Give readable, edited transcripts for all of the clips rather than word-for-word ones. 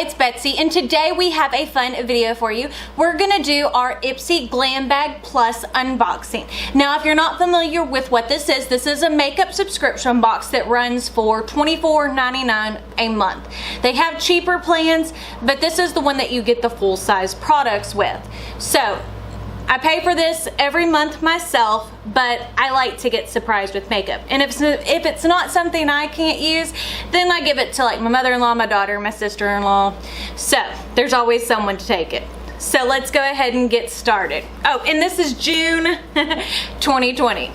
it's Betsy, and today we have a fun video for you. We're gonna do our Ipsy Glam Bag Plus unboxing. Now, if you're not familiar with what this is a makeup subscription box that runs for $24.99 a month. They have cheaper plans, but this is the one that you get the full-size products with. So, I pay for this every month myself, but I like to get surprised with makeup. And if it's not something I can't use, then I give it to like my mother-in-law, my daughter, my sister-in-law. So there's always someone to take it. So let's go ahead and get started. Oh, and this is June 2020.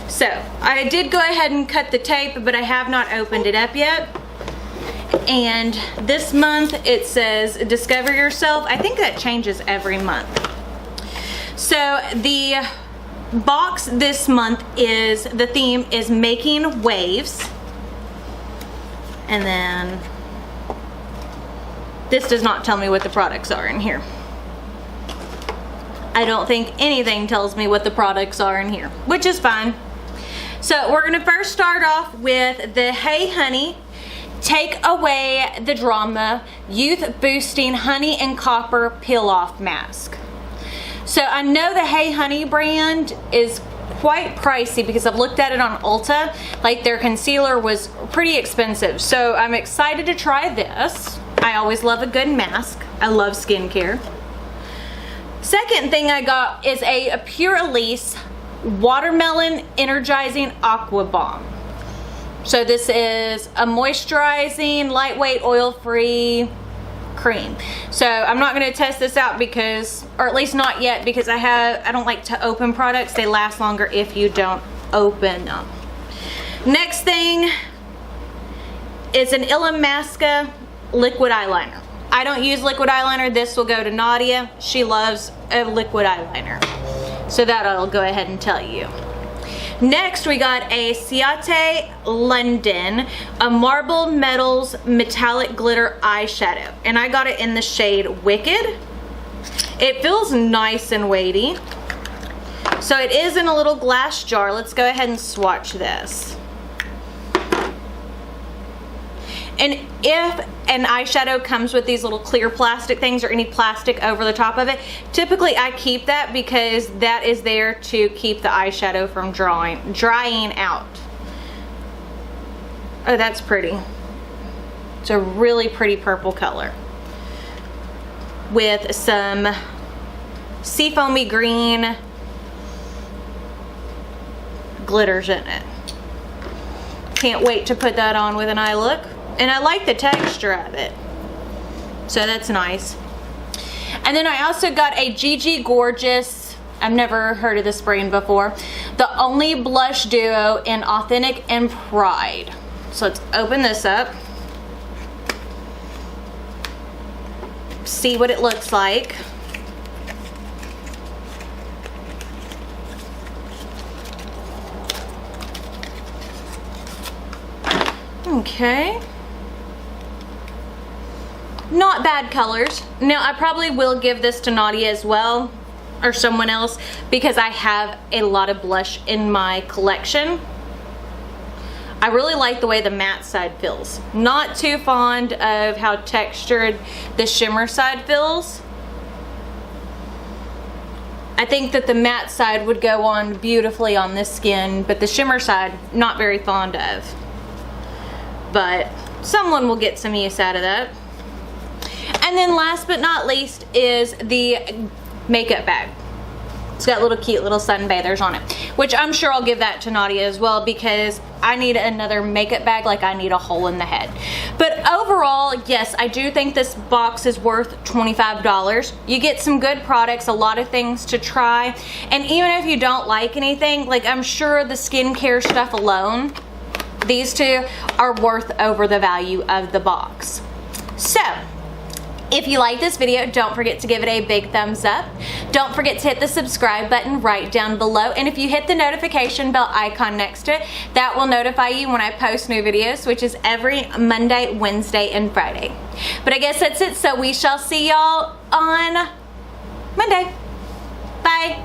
So I did go ahead and cut the tape, but I have not opened it up yet. And this month it says Discover Yourself. I think that changes every month. So the box this month is, the theme is Making Waves. And then this does not tell me what the products are in here. I don't think anything tells me what the products are in here, which is fine. So we're gonna first start off with the Hey Honey Take Away the Drama Youth Boosting Honey and Copper Peel Off Mask. So I know the Hey Honey brand is quite pricey because I've looked at it on Ulta. Like their concealer was pretty expensive. So I'm excited to try this. I always love a good mask. I love skincare. Second thing I got is a Pure Elise Watermelon Energizing Aqua Bomb. So this is a moisturizing, lightweight, oil-free cream. So I'm not going to test this out because, or at least not yet, because I don't like to open products. They last longer if you don't open them. Next thing is an Illamasqua liquid eyeliner. I don't use liquid eyeliner. This will go to Nadia. She loves a liquid eyeliner. So that I'll go ahead and tell you. Next, we got a Ciate London, a Marble Metals Metallic Glitter Eyeshadow. And I got it in the shade Wicked. It feels nice and weighty. So it is in a little glass jar. Let's go ahead and swatch this. And if an eyeshadow comes with these little clear plastic things or any plastic over the top of it, typically I keep that because that is there to keep the eyeshadow from drying out. Oh, that's pretty. It's a really pretty purple color with some seafoamy green glitters in it. Can't wait to put that on with an eye look. And I like the texture of it. So that's nice. And then I also got a Gigi Gorgeous, I've never heard of this brand before, the only blush duo in Authentic and Pride. So let's open this up. See what it looks like. Okay. Not bad colors. Now I probably will give this to Nadia as well, or someone else, because I have a lot of blush in my collection. I really like the way the matte side feels. Not too fond of how textured the shimmer side feels. I think that the matte side would go on beautifully on this skin, but the shimmer side, not very fond of. But someone will get some use out of that. And then last but not least is the makeup bag. It's got little cute little sunbathers on it, which I'm sure I'll give that to Nadia as well because I need another makeup bag like I need a hole in the head. But overall, yes, I do think this box is worth $25. You get some good products, a lot of things to try. And even if you don't like anything, like I'm sure the skincare stuff alone, these two are worth over the value of the box. So, if you like this video, don't forget to give it a big thumbs up. Don't forget to hit the subscribe button right down below. And if you hit the notification bell icon next to it, that will notify you when I post new videos, which is every Monday, Wednesday, and Friday. But I guess that's it. So we shall see y'all on Monday. Bye.